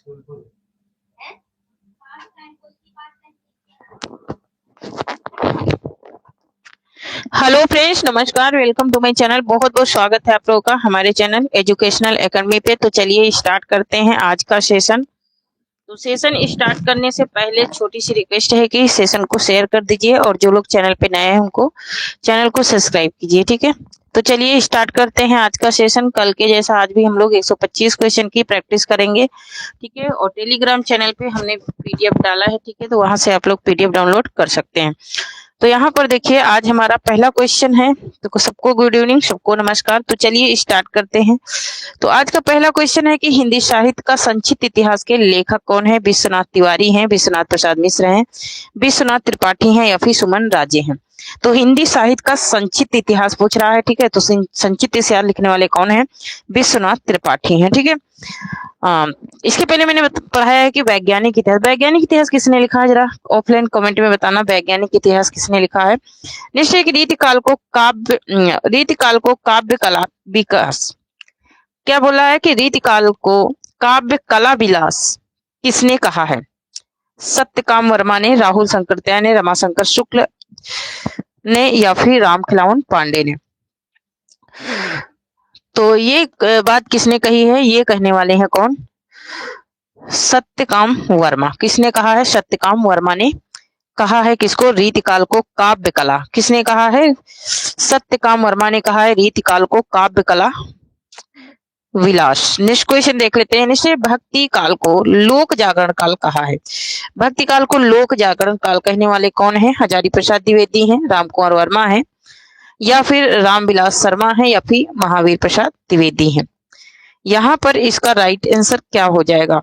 Hello friends, नमस्कार। Welcome to my channel. बहुत बहुत स्वागत है आप लोगों का हमारे चैनल एजुकेशनल एकेडमी पे। तो चलिए स्टार्ट करते हैं आज का सेशन। तो सेशन स्टार्ट करने से पहले छोटी सी रिक्वेस्ट है कि सेशन को शेयर कर दीजिए और जो लोग चैनल पे नए हैं उनको चैनल को सब्सक्राइब कीजिए, ठीक है। तो चलिए स्टार्ट करते हैं आज का सेशन। कल के जैसा आज भी हम लोग 125 क्वेश्चन की प्रैक्टिस करेंगे, ठीक है। और टेलीग्राम चैनल पे हमने पीडीएफ डाला है, ठीक है, तो वहां से आप लोग पीडीएफ डाउनलोड कर सकते हैं। तो यहाँ पर देखिए आज हमारा पहला क्वेश्चन है। तो सबको गुड इवनिंग, सबको नमस्कार। तो चलिए स्टार्ट करते हैं। तो आज का पहला क्वेश्चन है कि हिंदी साहित्य का संक्षिप्त इतिहास के लेखक कौन है? विश्वनाथ तिवारी हैं, विश्वनाथ प्रसाद मिश्र हैं, विश्वनाथ त्रिपाठी हैं या फिर सुमन राजे हैं। तो हिंदी साहित्य का संक्षिप्त इतिहास पूछ रहा है, ठीक है। तो संक्षिप्त इतिहास लिखने वाले कौन है? विश्वनाथ त्रिपाठी हैं, ठीक है। इसके पहले मैंने पढ़ाया है कि वैज्ञानिक इतिहास किसने लिखा है, जरा ऑफलाइन कमेंट में बताना वैज्ञानिक इतिहास किसने लिखा है। निश्चय कि रीतिकाल को काव्य कला विकास, क्या बोला है कि रीतिकाल को काव्य कला विलास किसने कहा है? सत्यकाम वर्मा ने, राहुल शंकरत्याय ने, रमाशंकर शुक्ल ने या फिर रामखिलावन पांडे ने। तो ये बात किसने कही है? ये कहने वाले हैं कौन? सत्यकाम वर्मा। किसने कहा है? सत्यकाम वर्मा ने कहा है। किसको? रीतिकाल को काव्य कला। किसने कहा है? सत्यकाम वर्मा ने कहा है रीतिकाल को काव्य कला विलास। नेक्स्ट क्वेश्चन देख लेते हैं। निश्चय भक्ति काल को लोक जागरण काल कहा है। भक्ति काल को लोक जागरण काल कहने वाले कौन है? हजारी प्रसाद द्विवेदी हैं, राम कुमार वर्मा है या फिर रामविलास शर्मा है या फिर महावीर प्रसाद द्विवेदी हैं। यहाँ पर इसका राइट आंसर क्या हो जाएगा?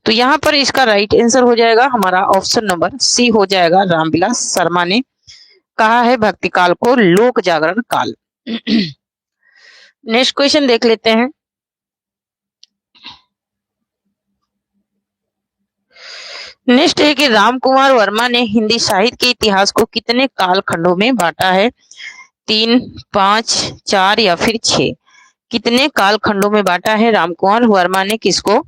तो यहाँ पर इसका राइट आंसर हो जाएगा हमारा ऑप्शन नंबर सी हो जाएगा। रामविलास शर्मा ने कहा है भक्ति काल को लोक जागरण काल। नेक्स्ट क्वेश्चन देख लेते हैं। नेक्स्ट है कि राम कुमार वर्मा ने हिंदी साहित्य के इतिहास को कितने काल खंडों में बांटा है? 3, 5, 4 या फिर 6। कितने काल खंडों में बांटा है राम कुमार वर्मा ने किसको?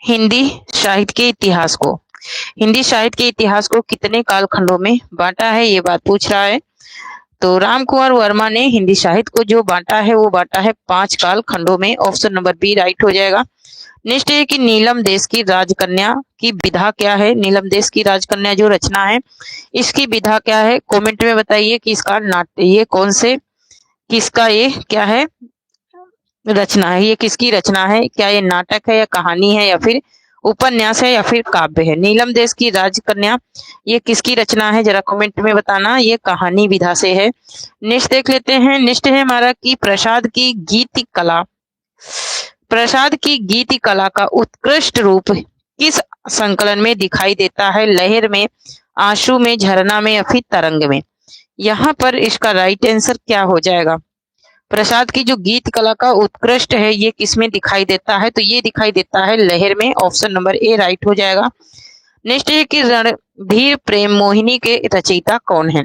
हिंदी साहित्य के इतिहास को। हिंदी साहित्य के इतिहास को कितने काल खंडों में बांटा है, ये बात पूछ रहा है। तो राम कुमार वर्मा ने हिंदी साहित्य को जो बांटा है वो बांटा है 5 काल खंडों में। ऑप्शन नंबर बी राइट हो जाएगा। नेक्स्ट है कि नीलम देश की राजकन्या की विधा क्या है? नीलम देश की राजकन्या जो रचना है इसकी विधा क्या है? कमेंट में बताइए कि इसका नाट्य, ये कौन से, किसका, ये क्या है रचना है, ये किसकी रचना है? क्या ये नाटक है या कहानी है या फिर उपन्यास है या फिर काव्य है? नीलम देश की राजकन्या ये किसकी रचना है? जरा कमेंट में बताना। ये कहानी विधा से है। नेक्स्ट देख लेते हैं। नेक्स्ट है हमारा कि प्रसाद की गीति कला का उत्कृष्ट रूप किस संकलन में दिखाई देता है? लहर में, आंसू में, झरना में या फिर तरंग में। यहाँ पर इसका राइट आंसर क्या हो जाएगा? प्रसाद की जो गीत कला का उत्कृष्ट है ये किसमें दिखाई देता है? तो ये दिखाई देता है लहर में। ऑप्शन नंबर ए राइट हो जाएगा। नेक्स्ट है कि रणधीर प्रेम मोहिनी के रचयिता कौन है?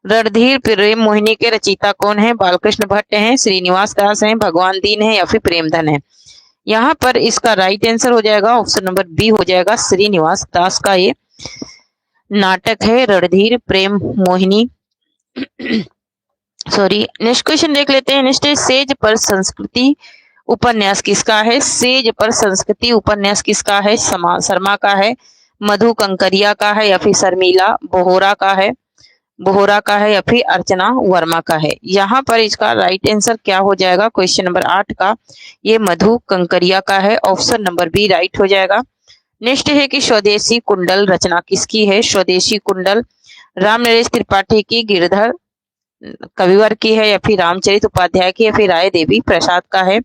रणधीर प्रेम मोहिनी के रचयिता कौन है? बालकृष्ण भट्ट हैं, श्रीनिवास दास हैं, भगवान दीन है या फिर प्रेमधन है। यहाँ पर इसका राइट आंसर हो जाएगा ऑप्शन नंबर बी हो जाएगा। श्रीनिवास दास का ये नाटक है रणधीर प्रेम मोहिनी। सॉरी। नेक्स्ट क्वेश्चन देख लेते हैं। नेक्स्ट है सेज पर संस्कृति उपन्यास किसका है? सेज पर संस्कृति उपन्यास किसका है? शर्मा का है, मधु कंकरिया का है या फिर शर्मिला बोहरा का है या फिर अर्चना वर्मा का है। यहाँ पर इसका राइट आंसर क्या हो जाएगा? क्वेश्चन नंबर 8 का ये मधु कंकरिया का है। ऑप्शन नंबर बी राइट हो जाएगा। नेक्स्ट है कि स्वदेशी कुंडल रचना किसकी है? स्वदेशी कुंडल राम नरेश त्रिपाठी की, गिरधर कविवर की है या फिर रामचरित उपाध्याय की या फिर राय देवी प्रसाद का है।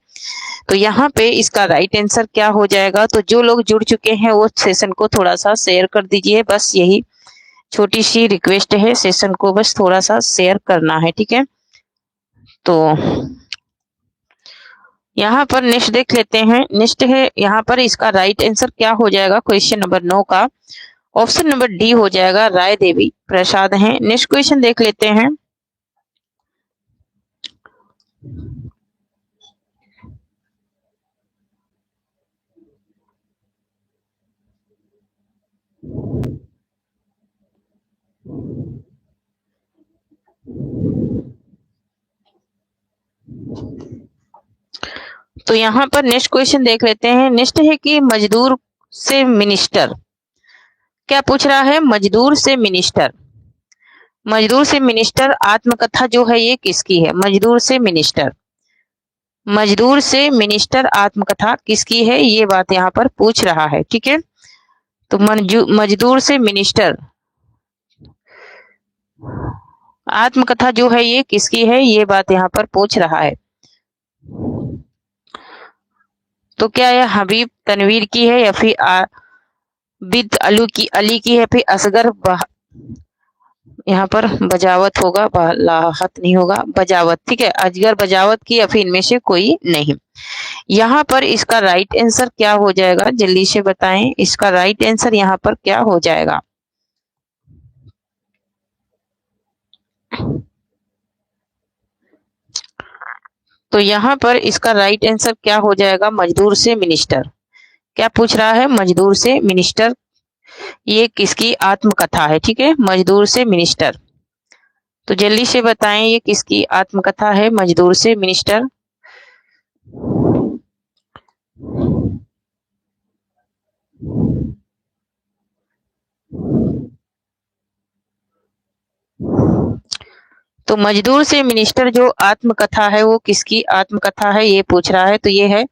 तो यहाँ पे इसका राइट आंसर क्या हो जाएगा? तो जो लोग जुड़ चुके हैं वो सेशन को थोड़ा सा शेयर कर दीजिए। बस यही छोटी सी रिक्वेस्ट है, सेशन को बस थोड़ा सा शेयर करना है, ठीक है। तो यहाँ पर नेक्स्ट देख लेते हैं। नेक्स्ट है यहाँ पर इसका राइट आंसर क्या हो जाएगा? क्वेश्चन नंबर 9 का ऑप्शन नंबर डी हो जाएगा। राय देवी प्रसाद हैं। नेक्स्ट क्वेश्चन देख लेते हैं। तो यहाँ पर नेक्स्ट क्वेश्चन देख लेते हैं। नेक्स्ट है कि मजदूर से मिनिस्टर, क्या पूछ रहा है? मजदूर से मिनिस्टर। मजदूर से मिनिस्टर आत्मकथा जो है ये किसकी है? मजदूर से मिनिस्टर, मजदूर से मिनिस्टर आत्मकथा किसकी है, ये बात यहाँ पर पूछ रहा है। ठीक है, तो मजदूर से मिनिस्टर आत्मकथा जो है ये किसकी है, ये बात यहाँ पर पूछ रहा है। तो क्या यह हबीब तनवीर की है या फिर बिद अली की है, फिर असगर यहाँ पर बजावत होगा, लाहत नहीं होगा, बजावत। ठीक है, अजगर बजावत की या फिर इनमें से कोई नहीं। यहाँ पर इसका राइट आंसर क्या हो जाएगा, जल्दी से बताएं। इसका राइट आंसर यहाँ पर क्या हो जाएगा? तो यहाँ पर इसका राइट आंसर क्या हो जाएगा? मजदूर से मिनिस्टर। क्या पूछ रहा है? मजदूर से मिनिस्टर ये किसकी आत्मकथा है? ठीक है, मजदूर से मिनिस्टर। तो जल्दी से बताएं ये किसकी आत्मकथा है? मजदूर से मिनिस्टर। तो मजदूर से मिनिस्टर जो आत्मकथा है वो किसकी आत्मकथा है, ये पूछ रहा है। तो ये है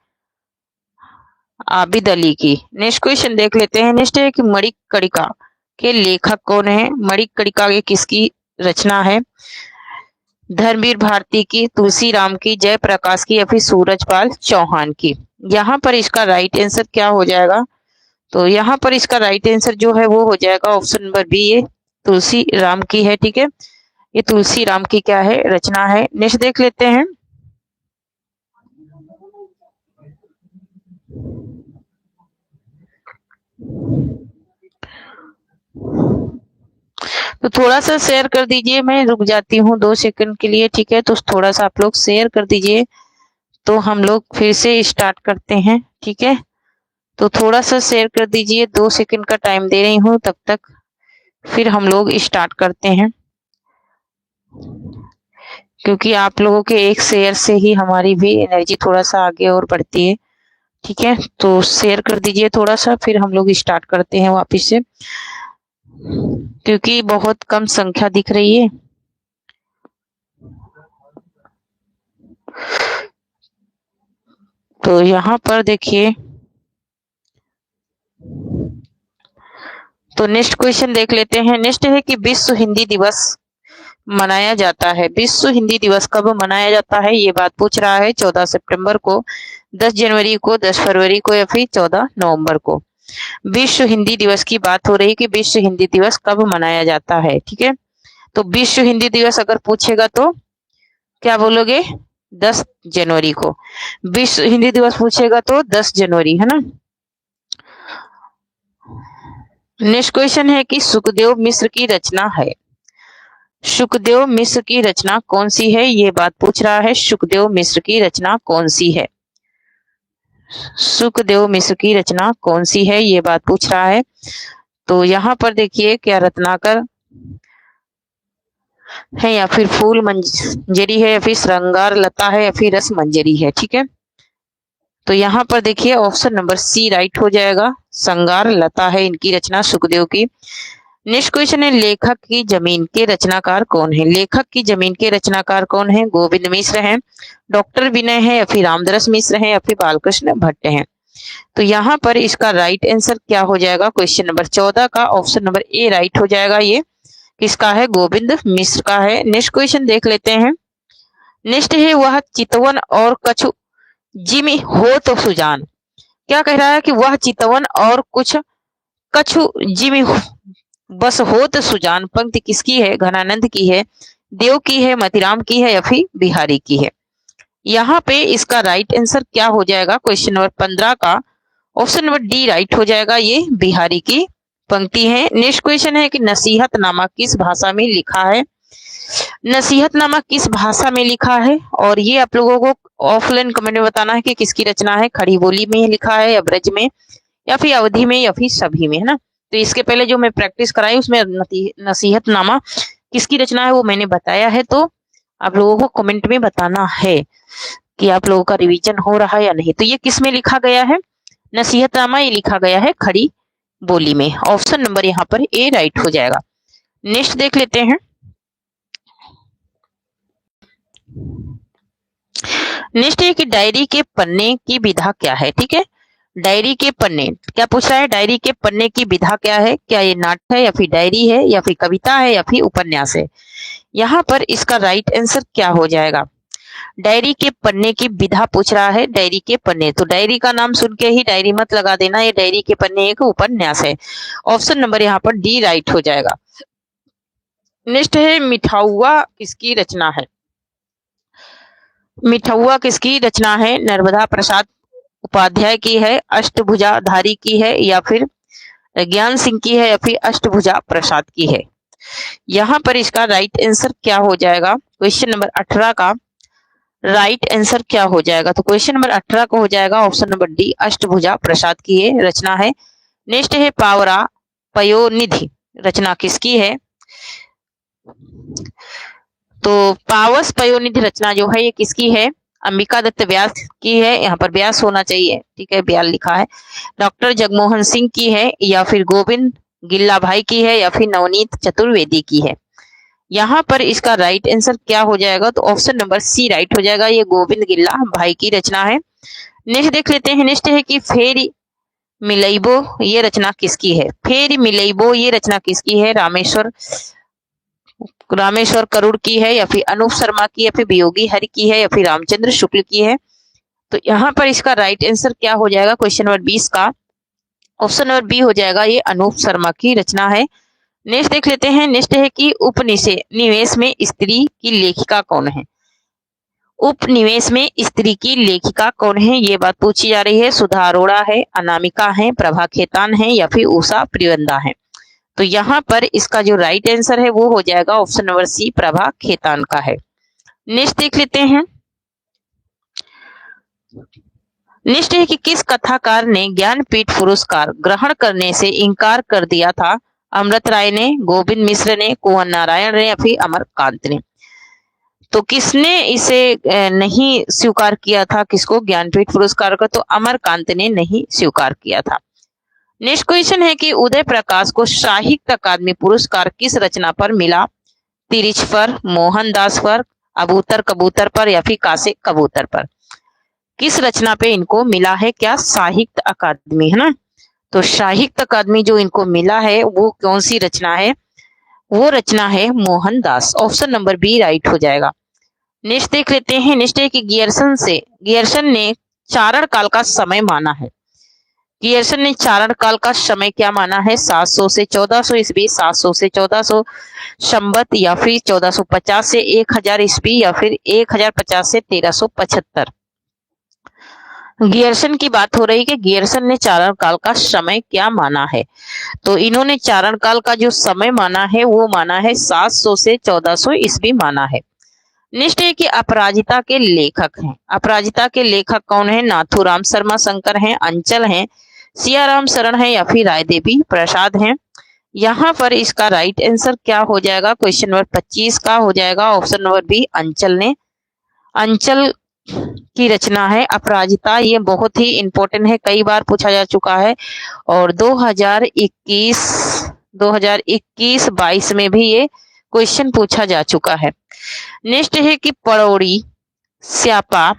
आबिद अली की। नेक्स्ट क्वेश्चन देख लेते हैं। नेक्स्ट है कि मणिकर्णिका के लेखक कौन है? मणिकर्णिका ये किसकी रचना है? धर्मवीर भारती की, तुलसी राम की, जयप्रकाश की या फिर सूरजपाल चौहान की। यहाँ पर इसका राइट आंसर क्या हो जाएगा? तो यहाँ पर इसका राइट आंसर जो है वो हो जाएगा ऑप्शन नंबर बी, ये तुलसी राम की है। ठीक है, ये तुलसी राम की क्या है? रचना है। नेक्स्ट देख लेते हैं। तो थोड़ा सा शेयर कर दीजिए, मैं रुक जाती हूँ 2 सेकंड के लिए। ठीक है, तो थोड़ा सा आप लोग शेयर कर दीजिए, तो हम लोग फिर से स्टार्ट करते हैं। ठीक है, तो थोड़ा सा शेयर कर दीजिए, 2 सेकंड का टाइम दे रही हूँ, तब तक फिर हम लोग स्टार्ट करते हैं, क्योंकि आप लोगों के एक शेयर से ही हमारी भी एनर्जी थोड़ा सा आगे और बढ़ती है। ठीक है, तो शेयर कर दीजिए थोड़ा सा, फिर हम लोग स्टार्ट करते हैं वापस से, क्योंकि बहुत कम संख्या दिख रही है। तो यहाँ पर देखिए, तो नेक्स्ट क्वेश्चन देख लेते हैं। नेक्स्ट है कि विश्व हिंदी दिवस मनाया जाता है, विश्व हिंदी दिवस कब मनाया जाता है, ये बात पूछ रहा है। 14 सितंबर को, 10 जनवरी को, 10 फरवरी को या फिर 14 नवंबर को। विश्व हिंदी दिवस की बात हो रही है कि विश्व हिंदी दिवस कब मनाया जाता है। ठीक है, तो विश्व हिंदी दिवस अगर पूछेगा तो क्या बोलोगे? 10 जनवरी को। विश्व हिंदी दिवस पूछेगा तो 10 जनवरी, है ना। नेक्स्ट क्वेश्चन है कि सुखदेव मिश्र की रचना है, सुखदेव मिश्र की रचना कौन सी है, ये बात पूछ रहा है। सुखदेव मिश्र की रचना कौन सी है? सुखदेव मिश्र की रचना कौन सी है, ये बात पूछ रहा है। तो यहाँ पर देखिए, क्या रत्नाकर है या फिर फूल मंजरी है या फिर श्रृंगार लता है या फिर रस मंजरी है। ठीक है, तो यहाँ पर देखिए ऑप्शन नंबर सी राइट हो जाएगा, श्रृंगार लता है इनकी रचना सुखदेव की। नेक्स्ट क्वेश्चन है, लेखक की जमीन के रचनाकार कौन है? लेखक की जमीन के रचनाकार कौन है? गोविंद मिश्र हैं, डॉक्टर विनय है या फिर रामदरस मिश्र हैं या फिर बालकृष्ण भट्ट हैं। तो यहाँ पर इसका राइट आंसर क्या हो जाएगा? क्वेश्चन नंबर 14 का ऑप्शन नंबर ए राइट हो जाएगा। ये किसका है? गोविंद मिश्र का है। नेक्स्ट क्वेश्चन देख लेते हैं। नेक्स्ट है, वह चितवन और कछु जिमि हो तो सुजान। क्या कह रहा है कि वह चितवन और कुछ कछु जिमि बस हो तो सुजान पंक्ति किसकी है? घनानंद की है, देव की है, मतीराम की है या फिर बिहारी की है। यहाँ पे इसका राइट आंसर क्या हो जाएगा? क्वेश्चन नंबर 15 का ऑप्शन नंबर डी राइट हो जाएगा, ये बिहारी की पंक्ति है। नेक्स्ट क्वेश्चन है कि नसीहतनामा किस भाषा में लिखा है? नसीहतनामा किस भाषा में लिखा है? और ये आप लोगों को ऑफलाइन कमेंट में बताना है कि किसकी रचना है। खड़ी बोली में लिखा है या ब्रज में या फिर अवधि में या फिर सभी में, है ना। तो इसके पहले जो मैं प्रैक्टिस कराई उसमें नसीहतनामा किसकी रचना है वो मैंने बताया है, तो आप लोगों को कमेंट में बताना है। कि आप लोगों का रिवीजन हो रहा है या नहीं। तो ये किस में लिखा गया है? नसीहतनामा ये लिखा गया है खड़ी बोली में। ऑप्शन नंबर यहाँ पर ए राइट हो जाएगा। नेक्स्ट देख लेते हैं। नेक्स्ट है कि डायरी के पन्ने की विधा क्या है। ठीक है, डायरी के पन्ने क्या पूछ रहा है? डायरी के पन्ने की विधा क्या है? क्या ये नाटक है या फिर डायरी है या फिर कविता है या फिर उपन्यास है? यहाँ पर इसका राइट आंसर क्या हो जाएगा? डायरी के पन्ने की विधा पूछ रहा है। डायरी के पन्ने, तो डायरी का नाम सुन के ही डायरी मत लगा देना, ये डायरी के पन्ने एक उपन्यास है। ऑप्शन नंबर यहाँ पर डी राइट हो जाएगा। नेक्स्ट है मिठाउआ किसकी रचना है? मिठाउआ किसकी रचना है? नर्मदा प्रसाद उपाध्याय की है, अष्टभुजाधारी की है, या फिर ज्ञान सिंह की है, या फिर अष्टभुजा प्रसाद की है? यहाँ पर इसका राइट आंसर क्या हो जाएगा? क्वेश्चन नंबर 18 का राइट आंसर क्या हो जाएगा? तो क्वेश्चन नंबर 18 को हो जाएगा ऑप्शन नंबर डी, अष्टभुजा प्रसाद की ये रचना है। नेक्स्ट है पावरा पयोनिधि रचना किसकी है? तो पावस पयोनिधि रचना जो है ये किसकी है? अंबिका दत्त व्यास की है, यहाँ पर व्यास होना चाहिए, ठीक है, व्यास लिखा है। डॉक्टर जगमोहन सिंह की है, या फिर गोविंद गिल्ला भाई की है, या फिर नवनीत चतुर्वेदी की है? यहाँ पर इसका राइट आंसर क्या हो जाएगा? तो ऑप्शन नंबर सी राइट हो जाएगा, ये गोविंद गिल्ला भाई की रचना है। नेक्स्ट देख लेते हैं। नेक्स्ट है कि फेरी मिलैबो ये रचना किसकी है? फेरी मिलैबो ये रचना किसकी है? रामेश्वर करुड़ की है, या फिर अनूप शर्मा की, या फिर वियोगी हरि की है, या फिर रामचंद्र शुक्ल की है? तो यहाँ पर इसका राइट आंसर क्या हो जाएगा? क्वेश्चन नंबर 20 का ऑप्शन नंबर बी हो जाएगा, ये अनूप शर्मा की रचना है। नेक्स्ट देख लेते हैं। नेक्स्ट है कि उपनिवेश में स्त्री की लेखिका कौन है? उपनिवेश में स्त्री की लेखिका कौन है, ये बात पूछी जा रही है। सुधा अरोड़ा है, अनामिका है, प्रभा खेतान है, या फिर उषा प्रियंदा है? तो यहाँ पर इसका जो राइट आंसर है वो हो जाएगा option number C, Prabha Khetan का है। नेक्स्ट देख लेते हैं। नेक्स्ट है कि किस कथाकार ने ज्ञानपीठ पुरस्कार ग्रहण करने से इनकार कर दिया था? अमृत राय ने, गोविंद मिश्र ने, कुंवर नारायण ने, या फिर अमरकांत ने? तो किसने इसे नहीं स्वीकार किया था? किसको? ज्ञानपीठ पुरस्कार को। तो अमरकांत ने नहीं स्वीकार किया था। नेक्स्ट क्वेश्चन है कि उदय प्रकाश को साहित्य अकादमी पुरस्कार किस रचना पर मिला? तिरिछ पर, मोहनदास पर, अबूतर कबूतर पर, या फिर कासे कबूतर पर? किस रचना पे इनको मिला है? क्या साहित्य अकादमी, है ना? तो साहित्य अकादमी जो इनको मिला है वो कौन सी रचना है? वो रचना है Mohandas. Option number B right हो जाएगा। नेक्स्ट देख लेते हैं। नेक्स्ट है कि गियर्सन ने चारण काल का समय माना है। गियर्सन ने चारण काल का समय क्या माना है? 700 से 1400 ईस्वी, 700 से 1400 संवत, या फिर 1450 से 1000 ईस्वी, या फिर 1050 से 1375? गियर्सन की बात हो रही है कि गियर्सन ने चारण काल का समय क्या माना है? तो इन्होंने चारण काल का जो समय माना है वो माना है 700 से 1400 ईस्वी माना है। नेक्स्ट है कि अपराजिता के लेखक हैं। अपराजिता के लेखक कौन है? नाथूराम शर्मा शंकर हैं, अंचल हैं, सियाराम शरण है, या फिर राय देवी प्रसाद हैं? यहाँ पर इसका राइट आंसर क्या हो जाएगा? क्वेश्चन नंबर 25 का हो जाएगा ऑप्शन नंबर बी, अंचल ने। अंचल की रचना है अपराजिता। ये बहुत ही इंपॉर्टेंट है, कई बार पूछा जा चुका है, और 2021-22 में भी ये क्वेश्चन पूछा जा चुका है। नेक्स्ट है कि पड़ौरी स्यापा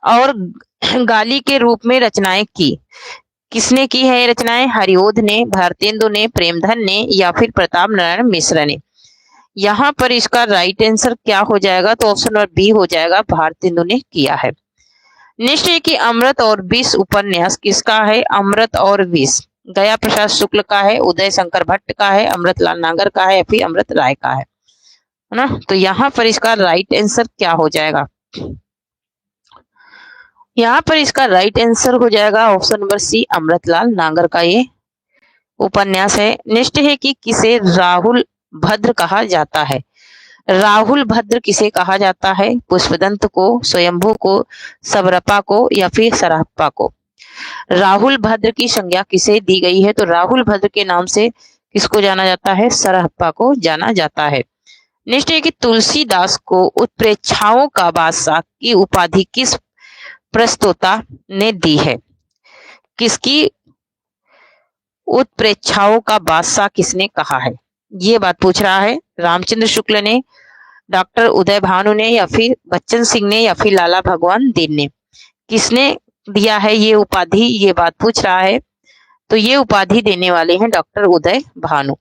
और गाली के रूप में रचनाएं की। किसने की है ये रचनाएं? हरिओध ने, भारतेंदु ने, प्रेमधन ने, या फिर प्रताप नारायण मिश्र ने? यहाँ पर इसका राइट आंसर क्या हो जाएगा? तो ऑप्शन नंबर बी हो जाएगा, भारतेंदु ने किया है। नेक्स्ट है कि अमृत और विष उपन्यास किसका है? अमृत और विष गया प्रसाद शुक्ल का है, उदय शंकर भट्ट का है, अमृतलाल नागर का है, या फिर अमृत राय का है ना? तो यहाँ पर इसका राइट आंसर क्या हो जाएगा? यहाँ पर इसका राइट आंसर हो जाएगा ऑप्शन नंबर सी, अमृतलाल नागर का ये उपन्यास है। नेक्स्ट है कि किसे राहुल भद्र कहा जाता है? राहुल भद्र किसे कहा जाता है? पुष्पदंत को, स्वयंभू को, सबरपा को, या फिर सरहप्पा को? राहुल भद्र की संज्ञा किसे दी गई है? तो राहुल भद्र के नाम से किसको जाना जाता है? सरहप्पा को जाना जाता है। नेक्स्ट है कि तुलसीदास को उत्प्रेक्षाओं का बादशाह की उपाधि किस प्रस्तोता ने दी है? किसकी उत्प्रेक्षाओं का बादशाह किसने कहा है? ये बात पूछ रहा है। रामचंद्र शुक्ल ने, डॉक्टर उदय भानु ने, या फिर बच्चन सिंह ने, या फिर लाला भगवान दीन ने? किसने दिया है ये उपाधि, ये बात पूछ रहा है। तो ये उपाधि देने वाले हैं डॉक्टर उदय भानु।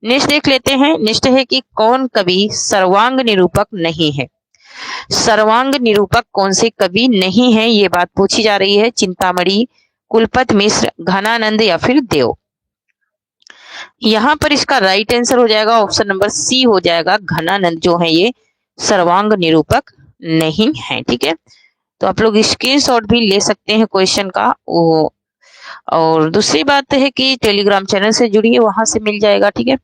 नेक्स्ट देख लेते हैं। नेक्स्ट है कि कौन कवि सर्वांग निरूपक नहीं है? सर्वांग निरूपक कौन से कवि नहीं है, ये बात पूछी जा रही है। चिंतामणि, कुलपत मिश्र, घनानंद, या फिर देव? यहाँ पर इसका राइट आंसर हो जाएगा ऑप्शन नंबर सी हो जाएगा। घनानंद जो है ये सर्वांग निरूपक नहीं है। ठीक है, तो आप लोग स्क्रीनशॉट भी ले सकते हैं क्वेश्चन का वो। और दूसरी बात है कि टेलीग्राम चैनल से जुड़िए, वहां से मिल जाएगा। ठीक है,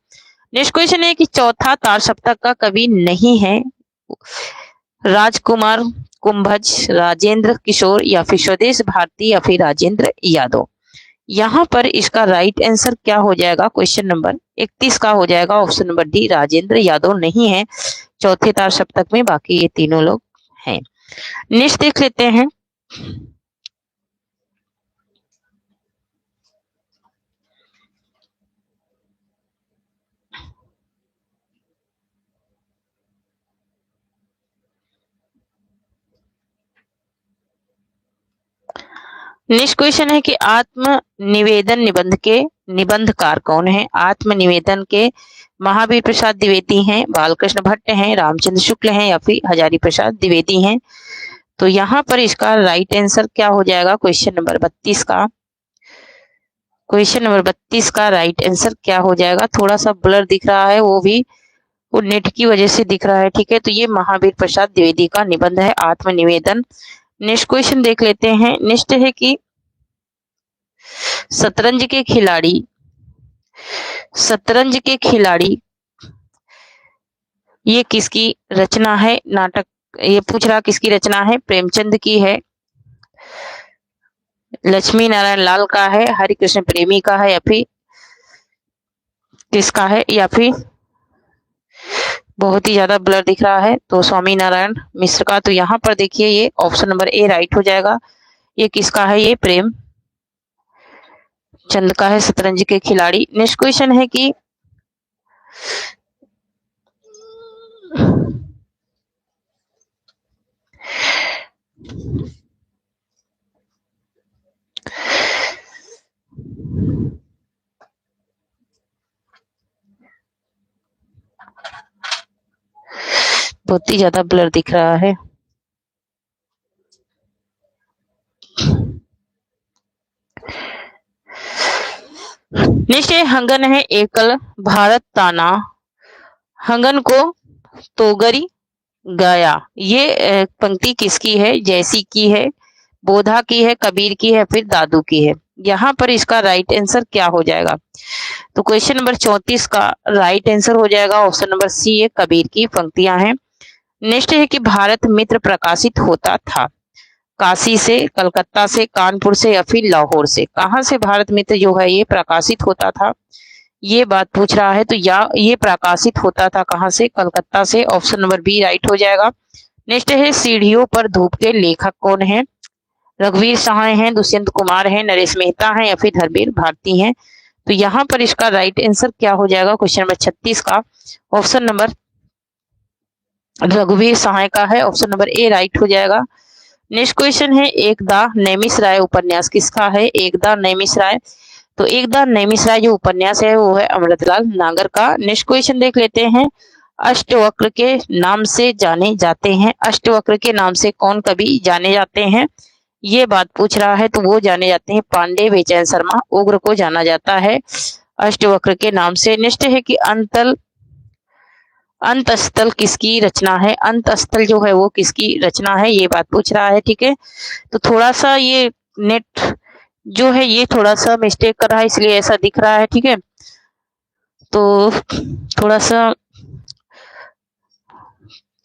नेक्स्ट क्वेश्चन है कि चौथा तार सप्तक का कवि नहीं है? राजकुमार, कुंभज, राजेंद्र किशोर, या फिर स्वदेश भारती, या फिर राजेंद्र यादव? यहाँ पर इसका राइट आंसर क्या हो जाएगा? क्वेश्चन नंबर 31 का हो जाएगा option number D. Rajendra Yadav नहीं है चौथे तार सप्तक में, बाकी ये तीनों लोग हैं। नेक्स्ट देख लेते हैं। नेक्स्ट क्वेश्चन है कि आत्म निवेदन निबंध के निबंधकार कौन है? आत्म निवेदन के महावीर प्रसाद द्विवेदी हैं, बालकृष्ण भट्ट हैं, रामचंद्र शुक्ल हैं, या फिर हजारी प्रसाद द्विवेदी हैं? तो यहाँ पर इसका राइट आंसर क्या हो जाएगा? क्वेश्चन नंबर 32 का। क्वेश्चन नंबर 32 का राइट आंसर क्या हो जाएगा? थोड़ा सा ब्लर दिख रहा है, वो भी वो नेट की वजह से दिख रहा है। ठीक है, तो ये महावीर प्रसाद द्विवेदी का निबंध है आत्मनिवेदन। नेक्स्ट क्वेश्चन देख लेते हैं। नेक्स्ट है कि शतरंज के खिलाड़ी ये किसकी रचना है? नाटक ये पूछ रहा किसकी रचना है? प्रेमचंद की है, लक्ष्मी नारायण लाल का है, हरिकृष्ण प्रेमी का है, या फिर किसका है? या फिर बहुत ही ज्यादा ब्लर दिख रहा है, तो स्वामी नारायण मिश्र का। तो यहाँ पर देखिए ये ऑप्शन नंबर ए राइट हो जाएगा। ये किसका है? ये प्रेम चंद का है, शतरंज के खिलाड़ी। नेक्स्ट क्वेश्चन है कि बहुत ही ज्यादा ब्लर दिख रहा है। नेक्स्ट है हंगन है एकल भारत ताना, हंगन को तोगरी गाया। ये पंक्ति किसकी है? जैसी की है, बोधा की है, कबीर की है, फिर दादू की है? यहाँ पर इसका राइट आंसर क्या हो जाएगा? तो क्वेश्चन नंबर 34 का राइट आंसर हो जाएगा ऑप्शन नंबर सी, ये कबीर की पंक्तियां हैं। नेक्स्ट है कि भारत मित्र प्रकाशित होता था काशी से, कलकत्ता से, कानपुर से, या फिर लाहौर से? कहाँ से भारत मित्र जो है ये प्रकाशित होता था, ये बात पूछ रहा है। तो या ये प्रकाशित होता था कहाँ से? कलकत्ता से। ऑप्शन नंबर बी राइट हो जाएगा। नेक्स्ट है सीढ़ियों पर धूप के लेखक कौन है? रघुवीर सहाय हैं, दुष्यंत कुमार हैं, नरेश मेहता हैं, या फिर धर्मवीर भारती हैं? तो यहाँ पर इसका राइट आंसर क्या हो जाएगा? क्वेश्चन नंबर 36 का ऑप्शन नंबर रघुवीर सहाय का है, ऑप्शन नंबर ए राइट हो जाएगा। नेक्स्ट क्वेश्चन है एकदा नैमिषारण्य उपन्यास किसका है? एकदा नैमिषारण्य, तो एकदा नैमिषारण्य जो उपन्यास है वो है अमृतलाल नागर का। नेक्स्ट क्वेश्चन देख लेते हैं। अष्टवक्र के नाम से जाने जाते हैं, अष्टवक्र के नाम से कौन कवि जाने जाते हैं? ये बात पूछ रहा है। तो वो जाने जाते हैं पांडे बेचैन शर्मा, उग्र को जाना जाता है अष्टवक्र के नाम से। नेक्स्ट है कि अंतस्थल किसकी रचना है? अंतस्थल जो है वो किसकी रचना है, ये बात पूछ रहा है। ठीक है, तो थोड़ा सा ये नेट जो है ये थोड़ा सा मिस्टेक कर रहा है, इसलिए ऐसा दिख रहा है। ठीक है, तो थोड़ा सा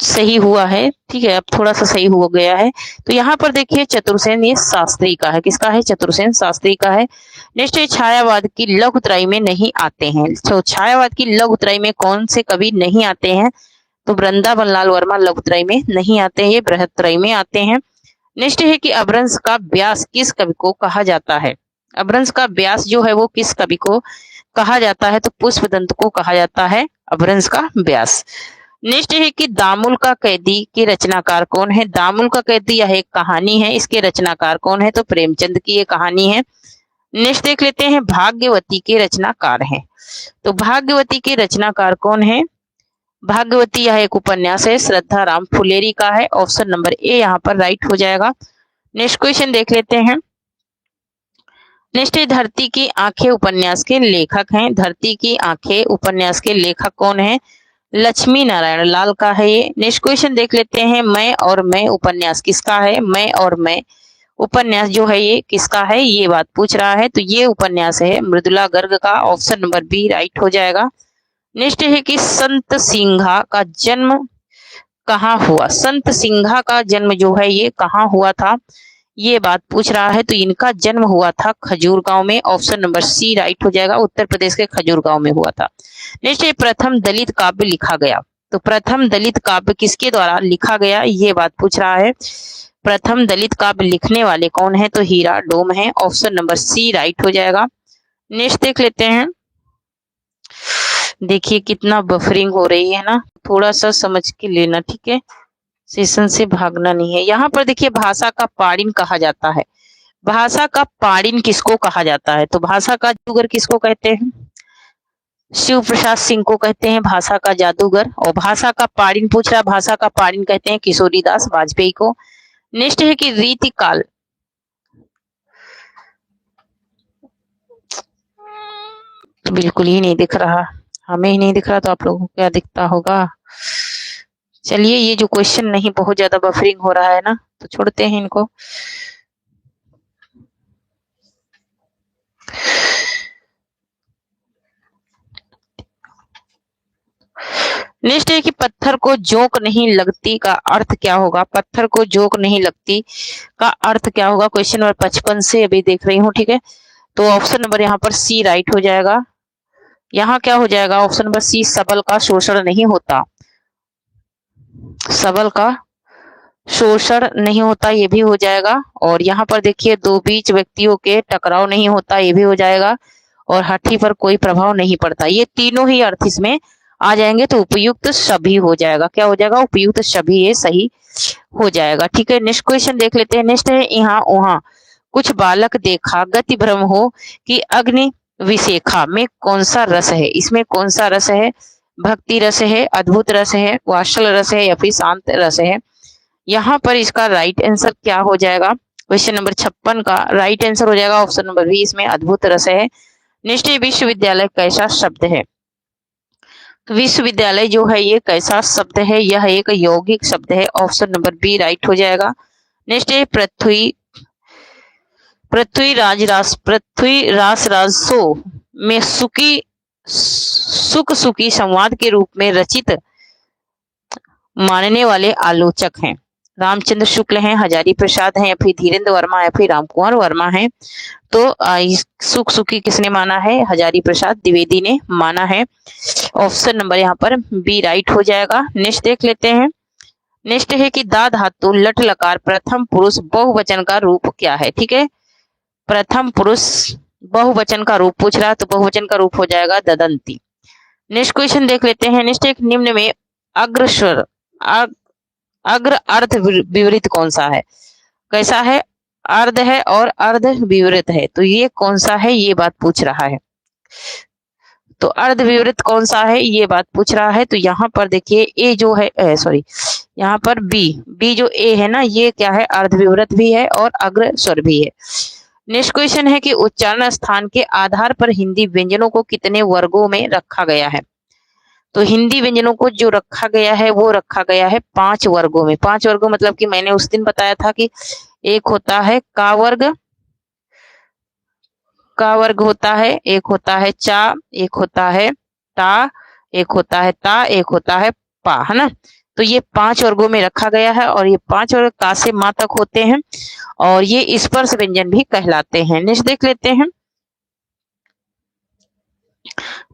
सही हुआ है। ठीक है, अब थोड़ा सा सही हो गया है। तो यहाँ पर देखिए चतुर्सेन ये शास्त्री का है, किसका है? चतुर्सेन शास्त्री का है। नेक्स्ट है छायावाद की लघुत्राई में नहीं आते हैं, तो छायावाद की लघुत्राई में कौन से कवि नहीं आते हैं? तो वृंदावन लाल वर्मा लघुत्रय में नहीं आते हैं, ये बृहत्त्रय में आते हैं। नेक्स्ट है कि अभ्रंश का व्यास किस कवि को कहा जाता है। अभ्रंश का व्यास जो है वो किस कवि को कहा जाता है, तो पुष्पदंत को कहा जाता है अभ्रंश का व्यास। नेक्स्ट है कि दामुल का कैदी के रचनाकार कौन है। दामुल का कैदी यह एक कहानी है, इसके रचनाकार कौन है, तो प्रेमचंद की ये कहानी है। नेक्स्ट देख लेते हैं भाग्यवती के रचनाकार हैं। तो भाग्यवती के रचनाकार कौन है। भाग्यवती यह एक उपन्यास है, श्रद्धा राम फुलेरी का है। ऑप्शन नंबर ए यहाँ पर राइट हो जाएगा। नेक्स्ट क्वेश्चन देख लेते हैं। नेक्स्ट है धरती की आंखें उपन्यास के लेखक हैं। धरती की आंखें उपन्यास के लेखक कौन है, लक्ष्मी नारायण लाल का है ये। नेक्स्ट क्वेश्चन देख लेते हैं मैं और मैं उपन्यास किसका है। मैं और मैं उपन्यास जो है ये किसका है, ये बात पूछ रहा है, तो ये उपन्यास है मृदुला गर्ग का। ऑप्शन नंबर बी राइट हो जाएगा। नेक्स्ट है कि संत सिंघा का जन्म कहाँ हुआ। संत सिंघा का जन्म जो है ये कहाँ हुआ था, ये बात पूछ रहा है, तो इनका जन्म हुआ था खजूर गांव में। ऑप्शन नंबर सी राइट हो जाएगा, उत्तर प्रदेश के खजूर गांव में हुआ था। नेक्स्ट है प्रथम दलित काव्य लिखा गया। तो प्रथम दलित काव्य किसके द्वारा लिखा गया, ये बात पूछ रहा है। प्रथम दलित काव्य लिखने वाले कौन है, तो हीरा डोम है। ऑप्शन नंबर सी राइट हो जाएगा। नेक्स्ट देख लेते हैं। देखिए कितना बफरिंग हो रही है ना, थोड़ा सा समझ के लेना, ठीक है, सेशन से भागना नहीं है। यहाँ पर देखिए भाषा का पाड़िन कहा जाता है। भाषा का पाड़िन किसको कहा जाता है, तो भाषा का जादूगर किसको कहते हैं, शिव प्रसाद सिंह को कहते हैं भाषा का जादूगर। और भाषा का पाड़िन पूछ रहा है, भाषा का पाड़िन कहते हैं किशोरीदास वाजपेयी को। नेक्स्ट है कि रीतिकाल तो बिल्कुल ही नहीं दिख रहा, हमें ही नहीं दिख रहा, तो आप लोगों को क्या दिखता होगा। चलिए ये जो क्वेश्चन नहीं, बहुत ज्यादा बफरिंग हो रहा है ना, तो छोड़ते हैं इनको। नेक्स्ट है कि पत्थर को जोंक नहीं लगती का अर्थ क्या होगा। पत्थर को जोंक नहीं लगती का अर्थ क्या होगा, क्वेश्चन नंबर 55 से अभी देख रही हूँ, ठीक है। तो ऑप्शन नंबर यहाँ पर सी राइट हो जाएगा। यहाँ क्या हो जाएगा, ऑप्शन नंबर सी सबल का शोषण नहीं होता। सबल का शोषण नहीं होता, ये भी हो जाएगा। और यहाँ पर देखिए दो बीच व्यक्तियों के टकराव नहीं होता, ये भी हो जाएगा। और हाथी पर कोई प्रभाव नहीं पड़ता, ये तीनों ही अर्थ इसमें आ जाएंगे, तो उपयुक्त सभी हो जाएगा। क्या हो जाएगा, उपयुक्त सभी, ये सही हो जाएगा, ठीक है। नेक्स्ट क्वेश्चन देख लेते हैं। नेक्स्ट है यहाँ वहां कुछ बालक देखा गति भ्रम हो कि अग्नि विशेखा में कौन सा रस है। इसमें कौन सा रस है, भक्ति रस है, अद्भुत रस है, वात्सल रस है, या फिर शांत रस है। यहाँ पर इसका राइट आंसर क्या हो जाएगा, क्वेश्चन नंबर 56 का राइट आंसर हो जाएगा ऑप्शन नंबर बी, इसमें अद्भुत रस है। नेक्स्ट विश्वविद्यालय कैसा शब्द है। विश्वविद्यालय जो है ये कैसा शब्द है, यह एक यौगिक शब्द है। ऑप्शन नंबर बी राइट हो जाएगा। नेक्स्ट है पृथ्वी रास राजसो में सुख सुखी संवाद के रूप में रचित मानने वाले आलोचक हैं। रामचंद्र शुक्ल हैं, हजारी प्रसाद हैं, या फिर धीरेन्द्र वर्मा, या फिर रामकुमार वर्मा हैं। तो सुख सुखी किसने माना है, हजारी प्रसाद द्विवेदी ने माना है। ऑप्शन नंबर यहाँ पर बी राइट हो जाएगा। नेक्स्ट देख लेते हैं। नेक्स्ट है कि दा धातु लट लकार प्रथम पुरुष बहुवचन का रूप क्या है, ठीक है। प्रथम पुरुष बहुवचन का रूप पूछ रहा है, तो बहुवचन का रूप हो जाएगा ददंती। नेक्स्ट क्वेश्चन देख लेते हैं। नेक्स्ट एक निम्न में अग्रस्वर अग्र अर्ध विवरित कौन सा है, कैसा है, अर्ध है और अर्ध विवरित है, तो ये कौन सा है, ये बात पूछ रहा है। तो अर्ध विवरित कौन सा है, ये बात पूछ रहा है। तो यहाँ पर देखिए ए जो है सॉरी यहाँ पर बी जो ए है ना, ये क्या है, अर्ध विवरित भी है और अग्रस्वर भी है। नेक्स्ट क्वेश्चन है कि उच्चारण स्थान के आधार पर हिंदी व्यंजनों को कितने वर्गों में रखा गया है। तो हिंदी व्यंजनों को जो रखा गया है वो रखा गया है 5 वर्गों में। 5 वर्गों मतलब कि मैंने उस दिन बताया था कि एक होता है का वर्ग होता है, एक होता है चा, एक होता है टा, एक होता है ता, एक होता है पा, है ना। तो ये 5 वर्गों में रखा गया है और ये 5 वर्ग का से माँ तक होते हैं और ये स्पर्श व्यंजन भी कहलाते हैं। नेक्स्ट देख लेते हैं।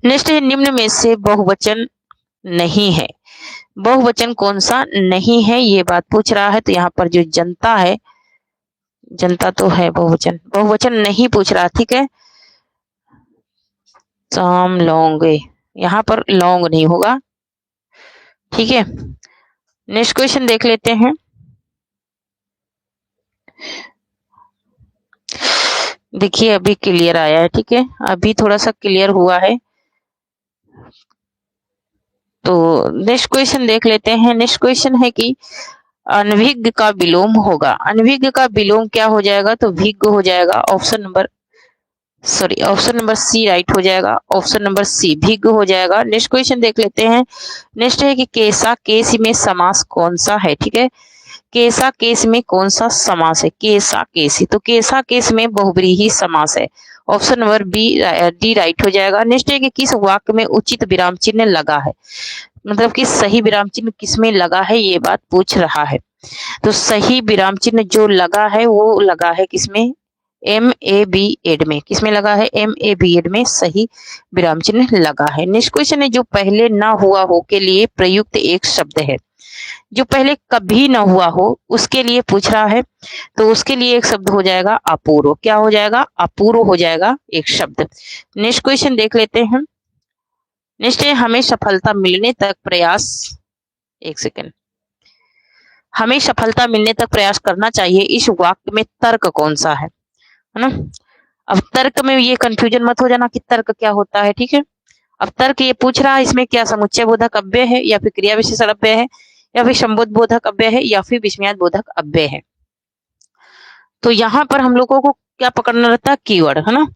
नेक्स्ट है निम्न में से बहुवचन नहीं है। बहुवचन कौन सा नहीं है, ये बात पूछ रहा है। तो यहाँ पर जो जनता है, जनता तो है बहुवचन, बहुवचन नहीं पूछ रहा, ठीक है। साम लोंगे, यहाँ पर लौंग नहीं होगा, ठीक है। नेक्स्ट क्वेश्चन देख लेते हैं। देखिए अभी क्लियर आया है, ठीक है, अभी थोड़ा सा क्लियर हुआ है। तो नेक्स्ट क्वेश्चन देख लेते हैं। नेक्स्ट क्वेश्चन है कि अनभिज्ञ का विलोम होगा। अनभिज्ञ का विलोम क्या हो जाएगा, तो भिज्ञ हो जाएगा। ऑप्शन नंबर सी राइट हो जाएगा। ऑप्शन नंबर सी भिज्ञ हो जाएगा। नेक्स्ट क्वेश्चन देख लेते हैं। नेक्स्ट है कि केसा केस में समास कौन सा है, ठीक है। केसा केस में कौन सा समास है, केसा केसी, तो केसा केस में बहुब्रीहि समास है। Option number B D right हो जाएगा। नेक्स्ट है कि किस वाक्य में उचित विराम चिन्ह लगा है, मतलब कि सही विराम चिन्ह किसमें लगा है, ये बात पूछ रहा है। तो सही विराम चिन्ह जो लगा है वो लगा है किसमें, एम ए बी एड में। किसमें लगा है, एम ए बी एड में सही विराम चिन्ह लगा है। नेक्स्ट क्वेश्चन है जो पहले ना हुआ हो के लिए प्रयुक्त एक शब्द है। जो पहले कभी ना हुआ हो उसके लिए पूछ रहा है, तो उसके लिए एक शब्द हो जाएगा अपूर्व। क्या हो जाएगा, अपूर्व हो जाएगा एक शब्द। नेक्स्ट क्वेश्चन देख लेते हैं। नेक्स्ट है हमें सफलता मिलने तक प्रयास, एक सेकेंड, हमें सफलता मिलने तक प्रयास करना चाहिए, इस वाक्य में तर्क कौन सा है ना। अब तर्क में ये कंफ्यूजन मत हो जाना कि तर्क क्या होता है, ठीक है। अब तर्क ये पूछ रहा है इसमें क्या समुच्चय बोधक अव्यय है, या फिर क्रिया विशेषण अव्यय है, या फिर संबोध बोधक अव्यय है, या फिर विस्मयार्थ बोधक अव्यय है। तो यहाँ पर हम लोगों को क्या पकड़ना रहता है, कीवर्ड, है ना।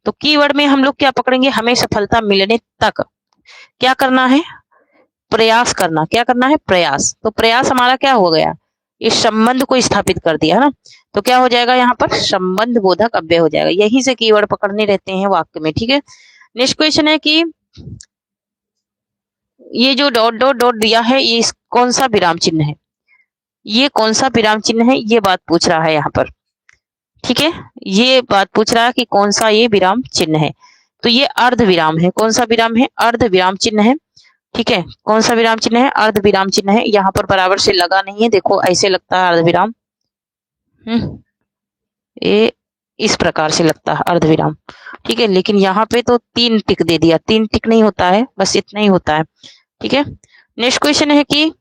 तो कीवर्ड में हम लोग क्या पकड़ेंगे, हमें सफलता मिलने तक क्या करना है, प्रयास करना। क्या करना है, प्रयास। तो प्रयास हमारा क्या हो गया, इस संबंध को स्थापित कर दिया, है ना। तो क्या हो जाएगा यहाँ पर, संबंध बोधक अव्यय हो जाएगा। यहीं से कीवर्ड पकड़ने रहते हैं वाक्य में, ठीक है। नेक्स्ट क्वेश्चन है कि ये जो डॉट डॉट डॉट दिया है ये कौन सा विराम चिन्ह है, ये कौन सा विराम चिन्ह है, ये बात पूछ रहा है यहाँ पर, ठीक है। ये बात पूछ रहा है कि कौन सा ये विराम चिन्ह है। तो ये अर्ध विराम है। कौन सा विराम है, अर्ध विराम चिन्ह है, ठीक है। कौन सा विराम चिन्ह है, अर्ध विराम चिन्ह है। यहाँ पर बराबर से लगा नहीं है, देखो ऐसे लगता है अर्ध विराम, ये इस प्रकार से लगता है अर्ध विराम, ठीक है। लेकिन यहाँ पे तो 3 टिक दे दिया, 3 टिक नहीं होता है, बस इतना ही होता है, ठीक है। नेक्स्ट क्वेश्चन है कि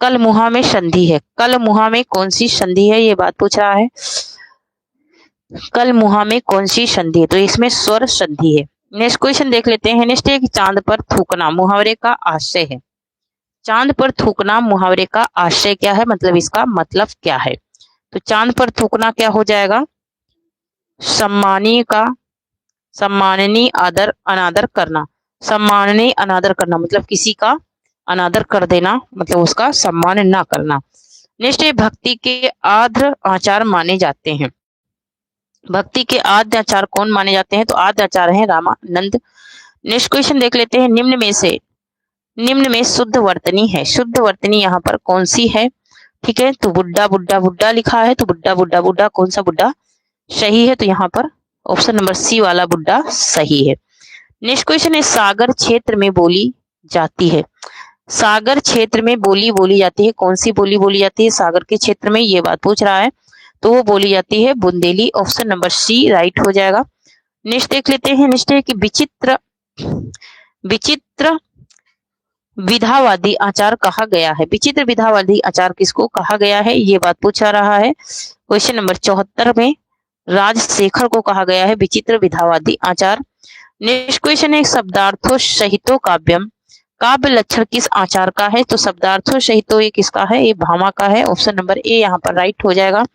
कल मुहा में संधि है। कल मुहा में कौन सी संधि है, ये बात पूछ रहा है। कल मुहा में कौन सी संधि है, तो इसमें स्वर संधि है। नेक्स्ट क्वेश्चन देख लेते हैं। नेक्स्ट है कि चांद पर थूकना मुहावरे का आशय है। चांद पर थूकना मुहावरे का आशय क्या है, मतलब इसका मतलब क्या है। तो चांद पर थूकना क्या हो जाएगा, सम्मानीय का, सम्माननीय आदर अनादर करना। सम्माननीय अनादर करना मतलब किसी का अनादर कर देना, मतलब उसका सम्मान ना करना। नेक्स्ट है भक्ति के आद्र आचार माने जाते हैं। भक्ति के आद्य आचार कौन माने जाते हैं, तो आद्य आचार है रामानंद। नेक्स्ट क्वेश्चन देख लेते हैं। निम्न में शुद्ध वर्तनी है। शुद्ध वर्तनी यहाँ पर कौन सी है, ठीक है। तो बुड्ढा बुड्ढा बुड्ढा लिखा है, तो बुड्ढा बुड्ढा बुड्ढा कौन सा बुड्ढा सही है, तो यहाँ पर ऑप्शन नंबर सी वाला बुड्ढा सही है। नेक्स्ट क्वेश्चन है सागर क्षेत्र में बोली जाती है। सागर क्षेत्र में बोली जाती है, कौन सी बोली जाती है सागर के क्षेत्र में, ये बात पूछ रहा है। तो वो बोली जाती है Bundeli. Option number C right हो जाएगा। नेक्स्ट देख लेते हैं। नेक्स्ट है कि विचित्र विधावादी आचार कहा गया है। विचित्र विधावादी आचार किसको कहा गया है, ये बात पूछा रहा है। क्वेश्चन नंबर 74 में राजशेखर को कहा गया है विचित्र विधावादी आचार। नेक्स्ट क्वेश्चन है शब्दार्थो सहितो काव्यम, काव्य लक्षण किस आचार का है, तो शब्दार्थो सहितो ये किसका है, ये भामा का है। ऑप्शन नंबर ए यहाँ पर राइट हो जाएगा।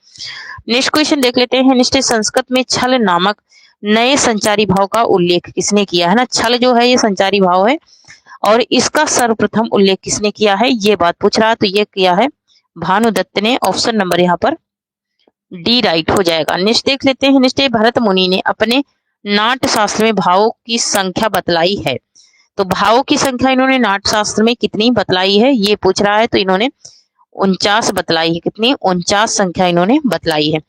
नेक्स्ट क्वेश्चन देख लेते हैं। नेक्स्ट संस्कृत में छल नामक नए संचारी भाव का उल्लेख किसने किया है ना। छल जो है ये संचारी भाव है और इसका सर्वप्रथम उल्लेख किसने किया है, ये बात पूछ रहा है। तो ये किया है भानुदत्त ने। ऑप्शन नंबर यहाँ पर डी राइट हो जाएगा। नेक्स्ट देख लेते हैं। नेक्स्ट भरत मुनि ने अपने नाट्य शास्त्र में भावों की संख्या बतलाई है। तो भावों की संख्या इन्होंने नाट्य शास्त्र में कितनी बतलाई है, ये पूछ रहा है। तो इन्होंने 49 बतलाई है। कितनी, 49 संख्या इन्होंने बतलाई है।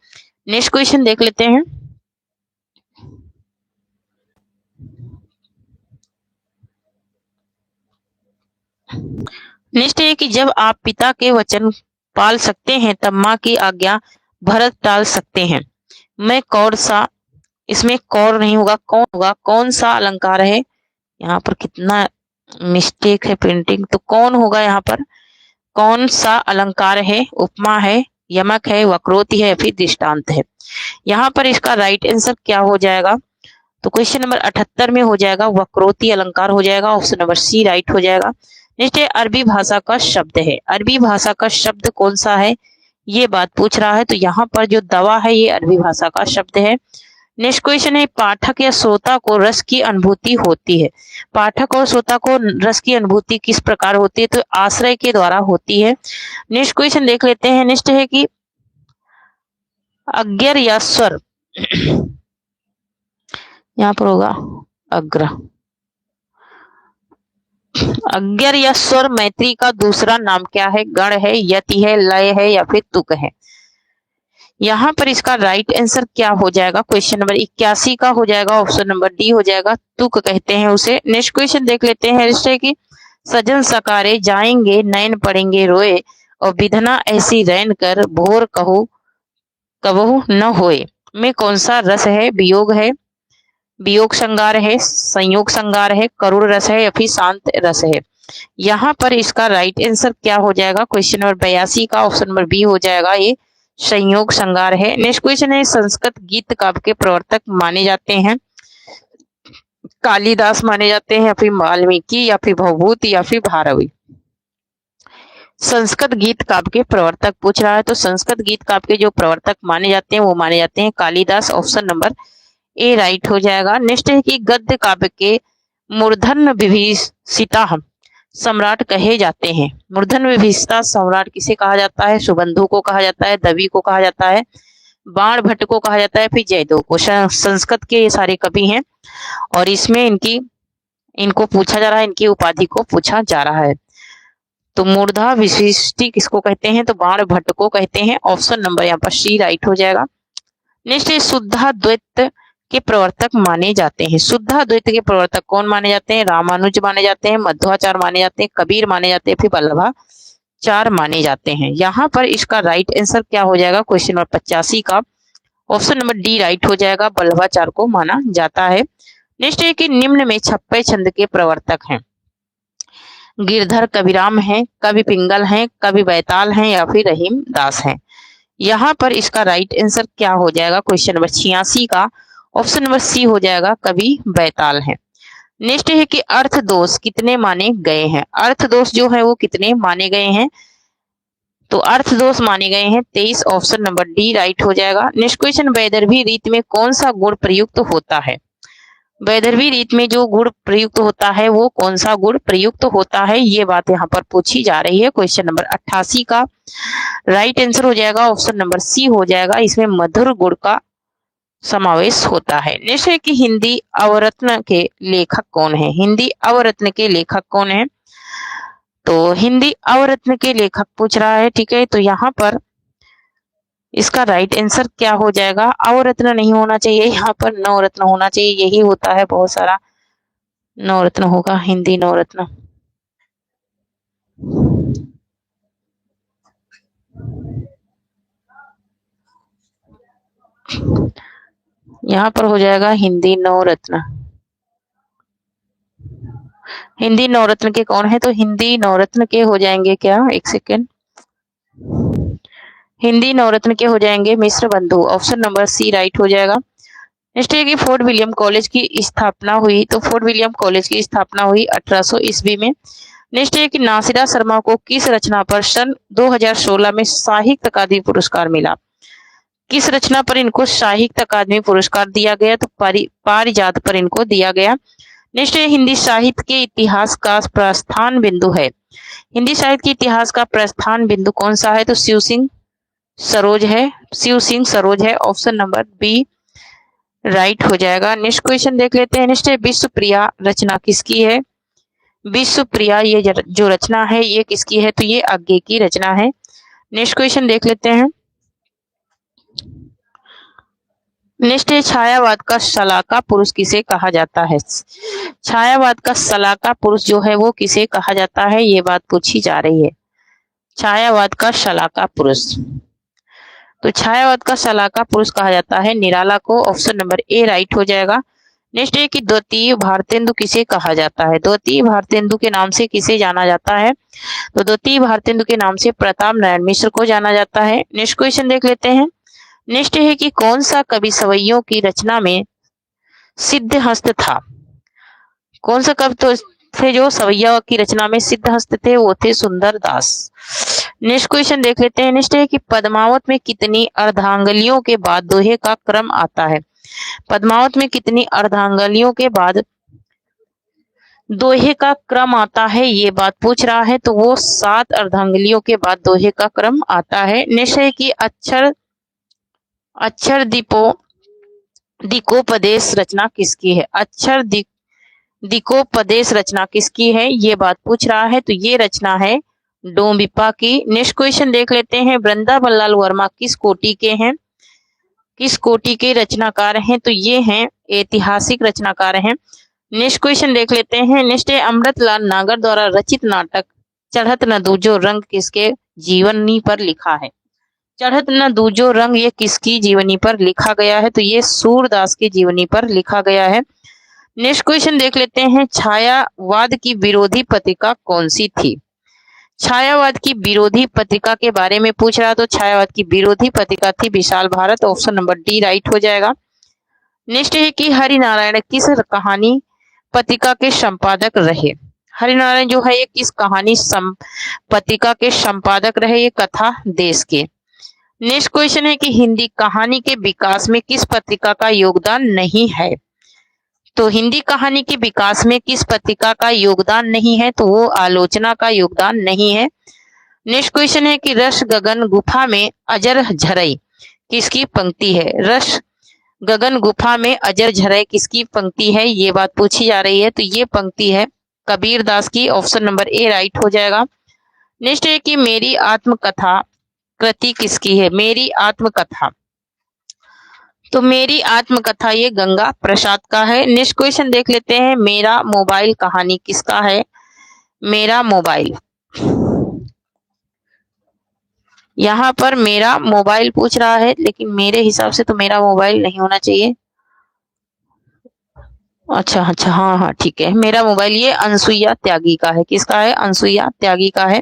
नेक्स्ट क्वेश्चन देख लेते हैं। नेक्स्ट है कि जब आप पिता के वचन पाल सकते हैं तब माँ की आज्ञा भरत टाल सकते हैं। मैं कौन सा, इसमें कौर नहीं होगा, कौन होगा, कौन सा अलंकार है, यहाँ पर कितना मिस्टेक है प्रिंटिंग, तो कौन होगा यहाँ पर, कौन सा अलंकार है, उपमा है, यमक है, वक्रोति है या फिर दृष्टांत है। यहाँ पर इसका राइट आंसर क्या हो जाएगा, तो क्वेश्चन नंबर 78 में हो जाएगा वक्रोति अलंकार हो जाएगा, ऑप्शन नंबर सी राइट हो जाएगा। नेक्स्ट है अरबी भाषा का शब्द है, अरबी भाषा का शब्द कौन सा है, ये बात पूछ रहा है, तो यहाँ पर जो दवा है ये अरबी भाषा का शब्द है। नेक्स्ट क्वेश्चन है पाठक या श्रोता को रस की अनुभूति होती है, पाठक और श्रोता को रस की अनुभूति किस प्रकार होती है, तो आश्रय के द्वारा होती है। नेक्स्ट क्वेश्चन देख लेते हैं। नेक्स्ट है कि अग्र या स्वर, यहाँ पर होगा अग्र, अग्र या स्वर मैत्री का दूसरा नाम क्या है, गण है, यति है, लय है या फिर तुक है। यहाँ पर इसका राइट आंसर क्या हो जाएगा, क्वेश्चन नंबर 81 का हो जाएगा, ऑप्शन नंबर डी हो जाएगा, तुक कहते हैं उसे। नेक्स्ट क्वेश्चन देख लेते हैं। रिश्ते की सजन सकारे जाएंगे नयन पड़ेंगे रोए और विधना ऐसी रैन कर भोर कहो कबहू न होए, में कौन सा रस है, वियोग है, वियोग श्रृंगार है, संयोग श्रृंगार है, करुण रस है या फिर शांत रस है। यहाँ पर इसका राइट आंसर क्या हो जाएगा, क्वेश्चन नंबर 82 का ऑप्शन नंबर बी हो जाएगा, ये संयोग श्रृंगार है। नेक्स्ट क्वेश्चन है संस्कृत गीत काव्य के प्रवर्तक माने जाते हैं, कालिदास माने जाते हैं या फिर वाल्मीकि या फिर भवभूति या फिर भारवी। संस्कृत गीत काव्य के प्रवर्तक पूछ रहा है, तो संस्कृत गीत काव्य के जो प्रवर्तक माने जाते हैं वो माने जाते हैं Kalidas, option number A right हो जाएगा। नेक्स्ट है कि गद्य काव्य के मूर्धन्य विभीषिता सम्राट कहे जाते हैं, मूर्धन्य विभीषिता सम्राट किसे कहा जाता है, सुबंधु को कहा जाता है, दवि को कहा जाता है, बाण भट्ट को कहा जाता है, फिर जयदेव को। संस्कृत के ये सारे कवि हैं और इसमें इनको पूछा जा रहा है, इनकी उपाधि को पूछा जा रहा है। तो मूर्धा विशिष्टि किसको कहते हैं, तो बाण भट्ट को कहते हैं, ऑप्शन नंबर यहाँ पर सी राइट हो जाएगा। नेक्स्ट है शुद्धाद्वैत के प्रवर्तक माने जाते हैं, शुद्धाद्वैत के प्रवर्तक कौन माने जाते हैं, रामानुज माने जाते हैं, मध्वाचार्य माने जाते हैं, कबीर माने जाते हैं, फिर वल्लभाचार्य माने जाते हैं। यहाँ पर इसका राइट आंसर क्या हो जाएगा, क्वेश्चन नंबर 85 का ऑप्शन नंबर डी राइट हो जाएगा, वल्लभाचार्य को माना जाता है। नेक्स्ट है कि निम्न में छप्पे छंद के प्रवर्तक हैं, गिरधर कविराम हैं, कवि पिंगल हैं, कवि बैताल हैं या फिर रहीम दास हैं। यहाँ पर इसका राइट आंसर क्या हो जाएगा, क्वेश्चन नंबर 86 का ऑप्शन नंबर सी हो जाएगा, कवि बैताल है। नेक्स्ट है कि अर्थ दोष कितने माने गए हैं, अर्थ दोष जो है वो कितने माने गए हैं, तो अर्थ दोष माने गए हैं 23, ऑप्शन नंबर डी राइट हो जाएगा। नेक्स्ट क्वेश्चन वैदर्भी रीत में कौन सा गुण प्रयुक्त होता है, वैदर्भी रीत में जो गुण प्रयुक्त होता है वो कौन सा गुण प्रयुक्त होता है, ये बात यहाँ पर पूछी जा रही है। क्वेश्चन नंबर 88 का राइट आंसर हो जाएगा, ऑप्शन नंबर सी हो जाएगा, इसमें मधुर गुण का समावेश होता है। नेक्स्ट है कि हिंदी अवरत्न के लेखक कौन है, हिंदी अवरत्न के लेखक कौन है, तो हिंदी अवरत्न के लेखक पूछ रहा है, ठीक है। तो यहाँ पर इसका राइट आंसर क्या हो जाएगा, अवरत्न नहीं होना चाहिए, यहाँ पर नवरत्न होना चाहिए, यही होता है, बहुत सारा नवरत्न होगा, हिंदी नवरत्न। यहाँ पर हो जाएगा हिंदी नवरत्न, हिंदी नवरत्न के कौन है, तो हिंदी नवरत्न के हो जाएंगे क्या, एक सेकेंड, हिंदी नवरत्न के हो जाएंगे मिश्र बंधु, ऑप्शन नंबर सी राइट हो जाएगा। नेक्स्ट है कि फोर्ट विलियम कॉलेज की स्थापना हुई, तो फोर्ट विलियम कॉलेज की स्थापना हुई 1800 ईस्वी में। नेक्स्ट है कि नासिरा शर्मा को किस रचना पर सन 2016 में साहित्य अकादमी पुरस्कार मिला, किस रचना पर इनको साहित्य अकादमी पुरस्कार दिया गया, तो पारिजात पर इनको दिया गया। नेक्स्ट है हिंदी साहित्य के इतिहास का प्रस्थान बिंदु है, हिंदी साहित्य के इतिहास का प्रस्थान बिंदु कौन सा है, तो शिव सिंह सरोज है, शिव सिंह सरोज है, ऑप्शन नंबर बी राइट हो जाएगा। नेक्स्ट क्वेश्चन देख लेते हैं। नेक्स्ट है विश्वप्रिया रचना किसकी है, विश्वप्रिया ये जो रचना है ये किसकी है, तो ये आगे की रचना है। नेक्स्ट क्वेश्चन देख लेते हैं। नेक्स्ट है छायावाद का शलाका पुरुष किसे कहा जाता है। छायावाद का शलाका पुरुष जो है वो किसे कहा जाता है, ये बात पूछी जा रही है। छायावाद का शलाका पुरुष, तो छायावाद का शलाका पुरुष कहा जाता है निराला को। ऑप्शन नंबर ए राइट हो जाएगा। नेक्स्ट है कि द्वितीय भारतेंदु किसे कहा जाता है। द्वितीय भारतेंदु के नाम से किसे जाना जाता है, तो द्वितीय भारतेंदु के नाम से प्रताप नारायण मिश्र को जाना जाता है। नेक्स्ट क्वेश्चन देख लेते हैं। नेक्स्ट है कि कौन सा कवि सवैयों की रचना में सिद्धहस्त था। कौन सा कवि तो थे जो सवैया की रचना में सिद्धहस्त थे, वो थे सुंदर दास। नेक्स्ट क्वेश्चन देख लेते हैं। नेक्स्ट है कि पद्मावत में कितनी अर्धांगलियों के बाद दोहे का क्रम आता है। पद्मावत में कितनी अर्धांगलियों के बाद दोहे का क्रम आता है, ये बात पूछ रहा है। तो वो 7 अर्धांगलियों के बाद दोहे का क्रम आता है। नेक्स्ट है कि अक्षर दिकोपदेश रचना किसकी है। अक्षर दिकोपदेश रचना किसकी है, ये बात पूछ रहा है। तो ये रचना है डोम्बिपा की। नेक्स्ट क्वेश्चन देख लेते हैं। वृंदावन वर्मा किस कोटि के हैं, किस कोटि के रचनाकार हैं, तो ये हैं ऐतिहासिक रचनाकार हैं। नेक्स्ट क्वेश्चन देख लेते हैं। नेक्स्ट है अमृतलाल नागर द्वारा रचित नाटक चढ़त न दूजो रंग किसके जीवनी पर लिखा है। चढ़त न दूजो रंग ये किसकी जीवनी पर लिखा गया है, तो ये सूरदास की जीवनी पर लिखा गया है। नेक्स्ट क्वेश्चन देख लेते हैं। छायावाद की विरोधी पत्रिका कौन सी थी। छायावाद की विरोधी पत्रिका के बारे में पूछ रहा, तो छायावाद की विरोधी पत्रिका थी Vishal Bharat. Option number D right हो जाएगा। नेक्स्ट है कि हरिनारायण किस कहानी पत्रिका के संपादक रहे। हरिनारायण जो है ये किस कहानी पत्रिका के संपादक रहे, ये कथा देश के। नेक्स्ट क्वेश्चन है कि हिंदी कहानी के विकास में किस पत्रिका का योगदान नहीं है। तो हिंदी कहानी के विकास में किस पत्रिका का योगदान नहीं है, तो वो आलोचना का योगदान नहीं है। नेक्स्ट क्वेश्चन है कि रस गगन गुफा में अजर झरई किसकी पंक्ति है। रस गगन गुफा में अजर झरई किसकी पंक्ति है, ये बात पूछी जा रही है। तो ये पंक्ति है कबीर दास की। ऑप्शन नंबर ए राइट हो जाएगा। नेक्स्ट है कि मेरी आत्मकथा कृति किसकी है। मेरी आत्मकथा, तो मेरी आत्मकथा ये गंगा प्रसाद का है। नेक्स्ट क्वेश्चन देख लेते हैं। मेरा मोबाइल कहानी किसका है। मेरा मोबाइल, यहाँ पर मेरा मोबाइल पूछ रहा है, लेकिन मेरे हिसाब से तो मेरा मोबाइल नहीं होना चाहिए। अच्छा हाँ ठीक है, मेरा मोबाइल ये अनसुईया त्यागी का है। किसका है, अनसुईया त्यागी का है।